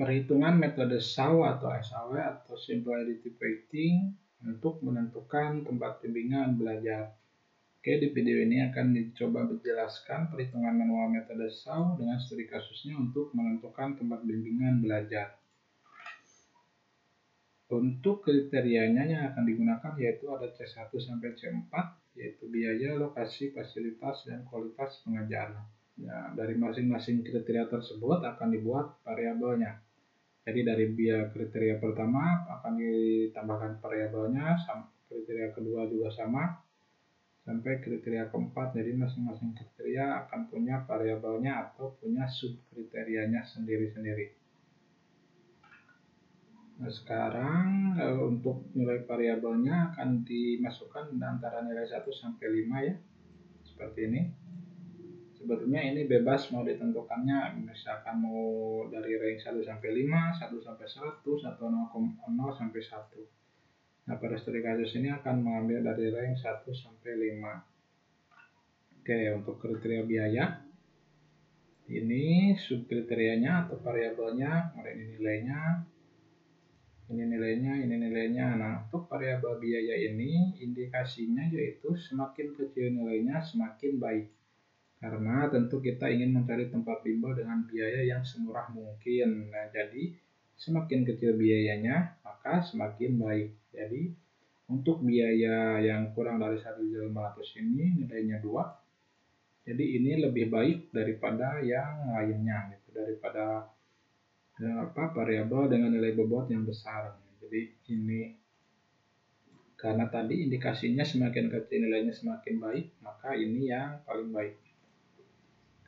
Perhitungan metode SAW atau SAW atau Simple Additive Weighting untuk menentukan tempat bimbingan belajar. Oke, di video ini akan dicoba menjelaskan perhitungan manual metode SAW dengan studi kasusnya untuk menentukan tempat bimbingan belajar. Untuk kriterianya yang akan digunakan yaitu ada C1 sampai C4, yaitu biaya, lokasi, fasilitas, dan kualitas pengajaran. Ya, dari masing-masing kriteria tersebut akan dibuat variabelnya. Jadi dari biaya kriteria pertama akan ditambahkan variabelnya, kriteria kedua juga sama, sampai kriteria keempat. Jadi masing-masing kriteria akan punya variabelnya atau punya subkriterianya sendiri-sendiri. Nah, sekarang untuk nilai variabelnya akan dimasukkan antara nilai 1 sampai 5 ya. Seperti ini. Sebetulnya ini bebas mau ditentukannya, misalkan mau dari range 1 sampai 5, 1 sampai 100, atau 0 sampai 1. Nah, pada studi kasus ini akan mengambil dari range 1 sampai 5. Oke, untuk kriteria biaya, ini subkriterianya atau variabelnya, kemudian ini nilainya, ini nilainya, ini nilainya. Nah, untuk variabel biaya ini indikasinya yaitu semakin kecil nilainya semakin baik. Karena tentu kita ingin mencari tempat bimbel dengan biaya yang semurah mungkin. Nah, jadi semakin kecil biayanya maka semakin baik. Jadi untuk biaya yang kurang dari 1.500 ini nilainya 2. Jadi ini lebih baik daripada yang lainnya, gitu. Daripada variabel dengan nilai bobot yang besar. Jadi ini karena tadi indikasinya semakin kecil nilainya semakin baik, maka ini yang paling baik.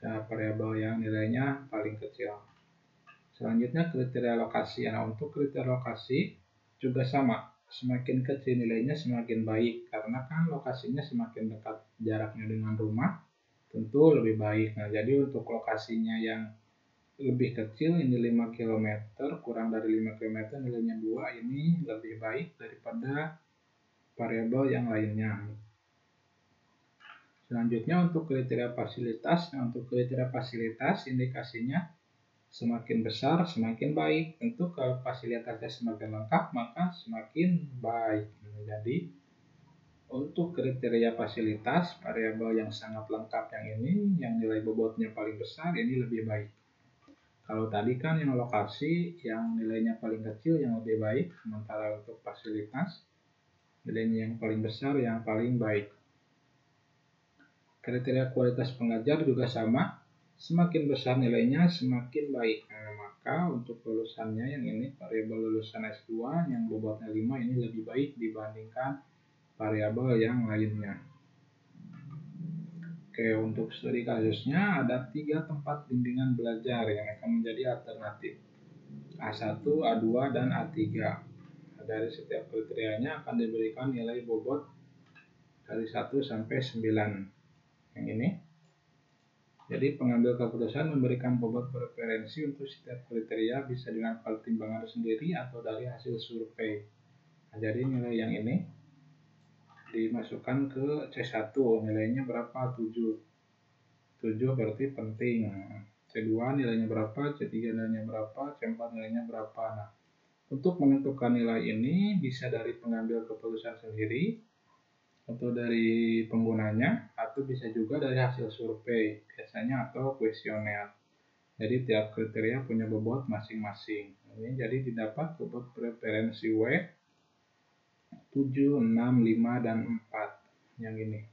Nah, variabel yang nilainya paling kecil. Selanjutnya kriteria lokasi. Nah, untuk kriteria lokasi juga sama. Semakin kecil nilainya semakin baik. Karena kan lokasinya semakin dekat jaraknya dengan rumah, tentu lebih baik. Nah, jadi untuk lokasinya yang lebih kecil, ini 5 km, kurang dari 5 km nilainya 2, ini lebih baik daripada variabel yang lainnya. Selanjutnya untuk kriteria fasilitas. Nah, untuk kriteria fasilitas indikasinya semakin besar semakin baik. Tentu kalau fasilitasnya semakin lengkap maka semakin baik. Jadi untuk kriteria fasilitas, variabel yang sangat lengkap yang ini, yang nilai bobotnya paling besar, ini lebih baik. Kalau tadi kan yang lokasi, yang nilainya paling kecil yang lebih baik, sementara untuk fasilitas, nilainya yang paling besar yang paling baik. Kriteria kualitas pengajar juga sama, semakin besar nilainya semakin baik. Nah, maka untuk lulusannya yang ini, variabel lulusan S2 yang bobotnya 5 ini lebih baik dibandingkan variabel yang lainnya. Oke, untuk studi kasusnya ada 3 tempat bimbingan belajar yang akan menjadi alternatif, A1, A2, dan A3. Dari setiap kriterianya akan diberikan nilai bobot dari 1 sampai 9. Yang ini. Jadi pengambil keputusan memberikan bobot preferensi untuk setiap kriteria bisa dengan pertimbangan sendiri atau dari hasil survei. Nah, jadi nilai yang ini dimasukkan ke C1, nilainya berapa? 7. 7 berarti penting. C2 nilainya berapa? C3 nilainya berapa? C4 nilainya berapa? Nah, untuk menentukan nilai ini bisa dari pengambil keputusan sendiri, atau dari penggunanya, atau bisa juga dari hasil survei biasanya atau kuesioner. Jadi tiap kriteria punya bobot masing-masing. Ini jadi didapat bobot preferensi W 7, 6, 5, dan 4 yang ini.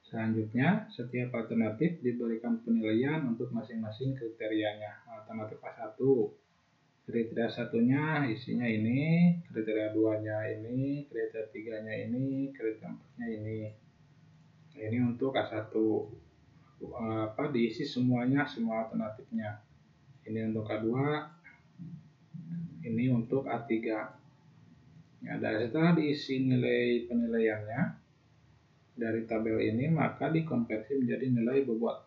Selanjutnya, setiap alternatif diberikan penilaian untuk masing-masing kriterianya. Alternatif A1, kriteria 1-nya isinya ini, kriteria 2-nya ini, kriteria 3-nya ini, kriteria 4-nya ini. Ini untuk A1. Diisi semuanya, semua alternatifnya. Ini untuk A2, ini untuk A3. Ya, setelah diisi nilai penilaiannya dari tabel ini, maka dikonversi menjadi nilai bobot.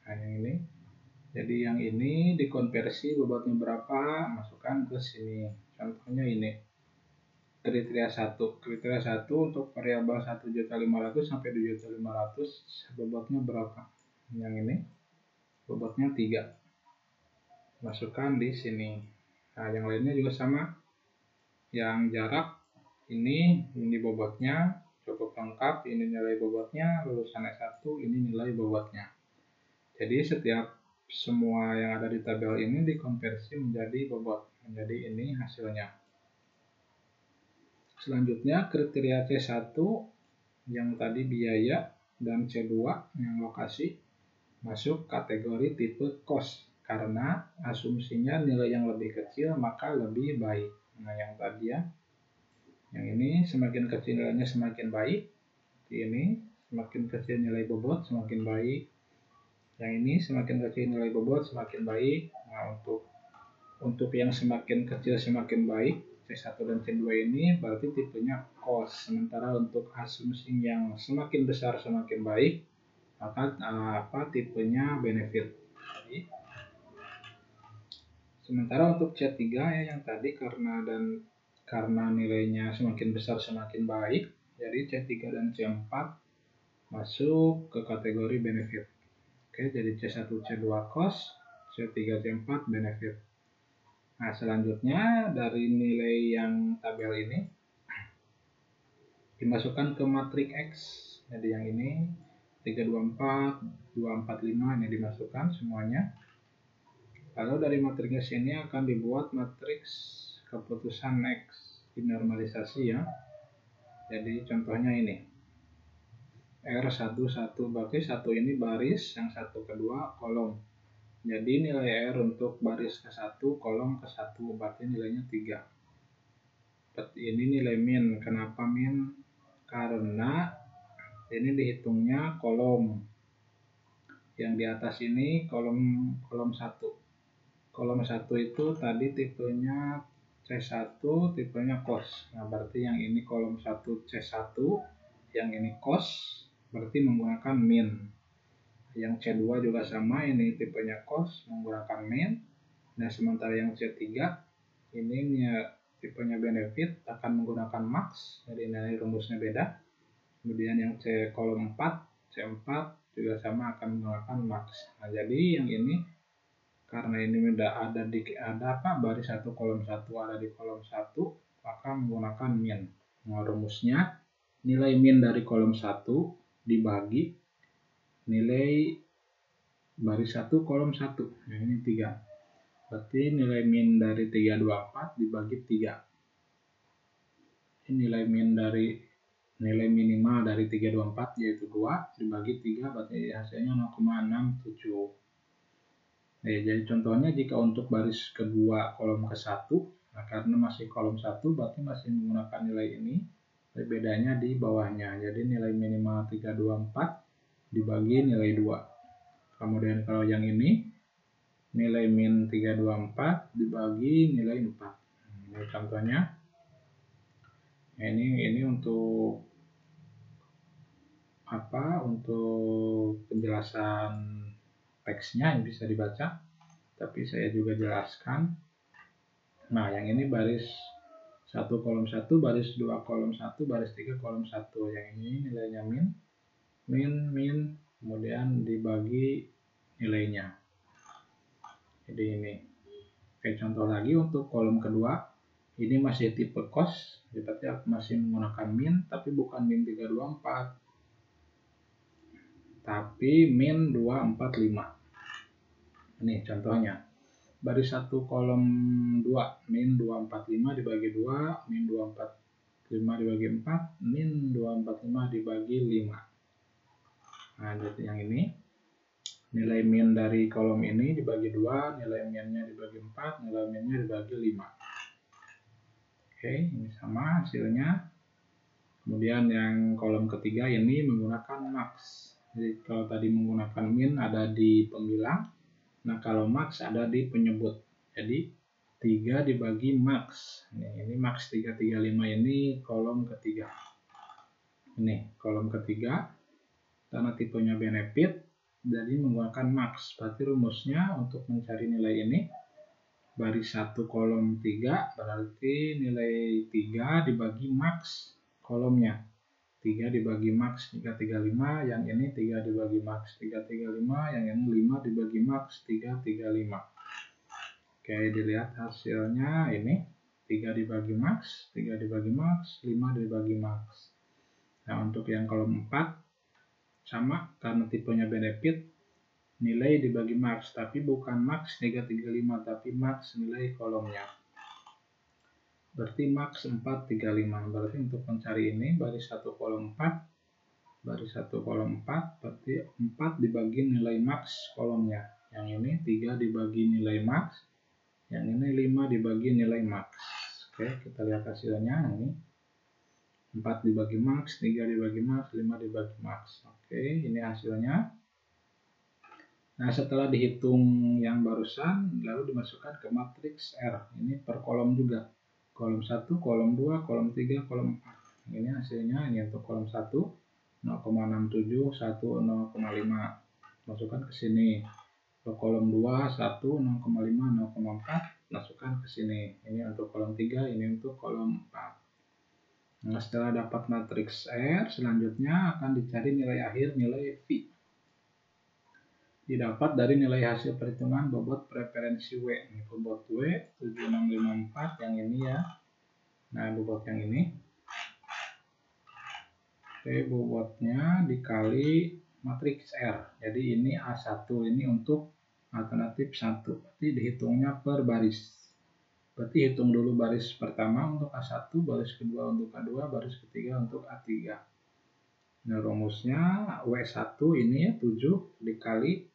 Nah, yang ini. Jadi yang ini dikonversi bobotnya berapa, masukkan ke sini. Contohnya ini. Kriteria 1. Kriteria 1 untuk variabel 1.500.000 sampai 2.500.000 bobotnya berapa? Yang ini bobotnya 3. masukkan di sini. Nah, yang lainnya juga sama. Yang jarak ini bobotnya cukup lengkap, ini nilai bobotnya, lulusan S1 ini nilai bobotnya. Jadi setiap semua yang ada di tabel ini dikonversi menjadi bobot, menjadi ini hasilnya. Selanjutnya kriteria C1 yang tadi biaya dan C2 yang lokasi masuk kategori tipe cost karena asumsinya nilai yang lebih kecil maka lebih baik. Nah, yang tadi ya, yang ini semakin kecil nilainya semakin baik, ini semakin kecil nilai bobot semakin baik, yang ini semakin kecil nilai bobot semakin baik. Nah, untuk yang semakin kecil semakin baik C1 dan C2 ini berarti tipenya cost, sementara untuk asumsi yang semakin besar semakin baik maka tipenya benefit. Jadi, sementara untuk C3 ya yang tadi karena nilainya semakin besar semakin baik, jadi C3 dan C4 masuk ke kategori benefit. Oke, jadi C1 C2 cost, C3 C4 benefit. Nah, selanjutnya dari nilai yang tabel ini dimasukkan ke matriks X. Jadi yang ini 324, 245 ini dimasukkan semuanya. Lalu dari matriks ini akan dibuat matriks keputusan X dinormalisasi ya. Jadi contohnya ini R11 berarti 1 ini baris, yang 1 kedua kolom. Jadi nilai R untuk baris ke-1 kolom ke-1 berarti nilainya 3. Ini nilai min. Kenapa min? Karena ini dihitungnya kolom. Yang di atas ini kolom 1. Kolom 1 itu tadi tipenya C1, tipenya cost. Nah, berarti yang ini kolom 1 C1, yang ini cost, berarti menggunakan min. Yang C2 juga sama, ini tipenya cost, menggunakan min. Nah, sementara yang C3, ini tipenya benefit, akan menggunakan max, jadi nilai rumusnya beda. Kemudian yang C kolom 4, C4 juga sama akan menggunakan max. Nah, jadi yang ini karena ini udah ada baris 1 kolom 1 ada di kolom 1, maka menggunakan min. Nah, rumusnya nilai min dari kolom 1 dibagi nilai baris 1 kolom 1. Nah, ini 3. Berarti nilai min dari 324 dibagi 3. Ini nilai min dari nilai minimal dari 324 yaitu 2 dibagi 3 berarti hasilnya 0,67. Nah, jadi contohnya jika untuk baris kedua kolom ke-1, nah karena masih kolom 1 berarti masih menggunakan nilai ini, bedanya di bawahnya. Jadi nilai minimal 324 dibagi nilai 2. Kemudian kalau yang ini nilai min 324 dibagi nilai 4. Ini contohnya. Nah, ini untuk untuk penjelasan teksnya yang bisa dibaca, tapi saya juga jelaskan. Nah, yang ini baris 1 kolom 1, baris 2 kolom 1, baris 3 kolom 1. Yang ini nilainya min, kemudian dibagi nilainya. Jadi ini. Oke, contoh lagi untuk kolom kedua, ini masih tipe cost, berarti masih menggunakan min, tapi bukan min 324. Tapi min 245. Ini contohnya. Baris 1 kolom 2, min 245 dibagi 2, min 245 dibagi 4, min 245 dibagi 5. Nah, jadi yang ini nilai min dari kolom ini dibagi 2, nilai minnya dibagi 4, nilai minnya dibagi 5. Oke, ini sama hasilnya. Kemudian yang kolom ketiga ini menggunakan max. Jadi kalau tadi menggunakan min ada di pembilang, nah kalau max ada di penyebut. Jadi 3 dibagi max. Ini max 335 ini kolom ketiga. Ini kolom ketiga, karena tipenya benefit, jadi menggunakan max. Berarti rumusnya untuk mencari nilai ini, baris 1 kolom 3, berarti nilai 3 dibagi max kolomnya. 3 dibagi max 335, yang ini 3 dibagi max 335, yang ini 5 dibagi max 335. Oke, dilihat hasilnya ini 3 dibagi max, 3 dibagi max, 5 dibagi max. Nah, untuk yang kolom 4 sama karena tipenya benefit, nilai dibagi max, tapi bukan max 335, tapi max nilai kolomnya. Berarti max 435. Berarti untuk mencari ini baris 1 kolom 4, baris 1 kolom 4, berarti 4 dibagi nilai max kolomnya. Yang ini 3 dibagi nilai max, yang ini 5 dibagi nilai max. Oke, kita lihat hasilnya. Ini 4 dibagi max, 3 dibagi max, 5 dibagi max. Oke, ini hasilnya. Nah, setelah dihitung yang barusan, lalu dimasukkan ke matriks R. Ini per kolom juga. Kolom 1, kolom 2, kolom 3, kolom 4. Ini hasilnya. Ini untuk kolom 1, 0,67, 1, 0,5. Masukkan ke sini. Untuk kolom 2, 1, 0,5, 0,4, masukkan ke sini. Ini untuk kolom 3, ini untuk kolom 4. Nah, setelah dapat matriks R, selanjutnya akan dicari nilai akhir, nilai V. Didapat dari nilai hasil perhitungan bobot preferensi W. Ini bobot W, 7654, yang ini ya. Nah, bobot yang ini. Oke, bobotnya dikali matriks R. Jadi ini A1, ini untuk alternatif 1. Berarti dihitungnya per baris. Berarti hitung dulu baris pertama untuk A1, baris kedua untuk A2, baris ketiga untuk A3. Nah, rumusnya W1 ini ya 7 dikali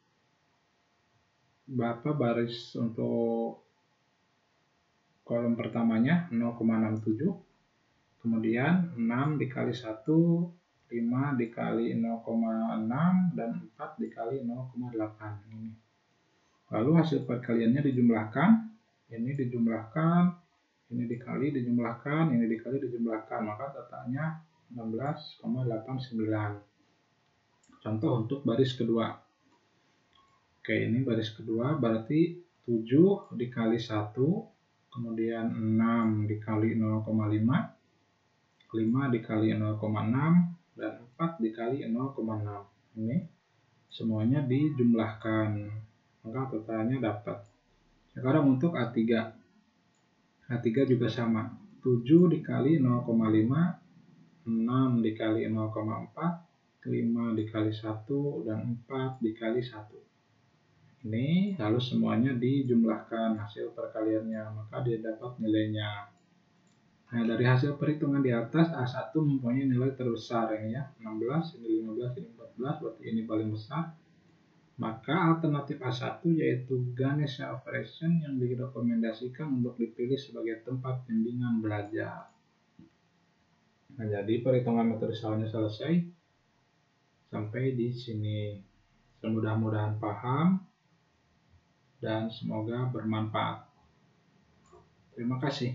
berapa baris untuk kolom pertamanya 0,67. Kemudian 6 dikali 1, 5 dikali 0,6, dan 4 dikali 0,8. Ini. Lalu hasil perkaliannya dijumlahkan. Ini dijumlahkan, ini dikali, dijumlahkan, ini dikali, dijumlahkan. Maka totalnya 16,89. Contoh untuk baris kedua. Oke, ini baris kedua berarti 7 dikali 1, kemudian 6 dikali 0,5, 5 dikali 0,6, dan 4 dikali 0,6. Ini semuanya dijumlahkan. Maka totalnya dapat. Sekarang untuk A3. A3 juga sama. 7 dikali 0,5, 6 dikali 0,4, 5 dikali 1, dan 4 dikali 1. Ini lalu semuanya dijumlahkan hasil perkaliannya, maka dia dapat nilainya. Nah, dari hasil perhitungan di atas, A1 mempunyai nilai terbesar ini ya, 16, ini 15, ini 14, berarti ini paling besar. Maka alternatif A1 yaitu Ganesha Operation yang direkomendasikan untuk dipilih sebagai tempat bimbingan belajar. Nah, jadi perhitungan metode salahnya selesai. Sampai di sini. Mudah-mudahan paham dan semoga bermanfaat. Terima kasih.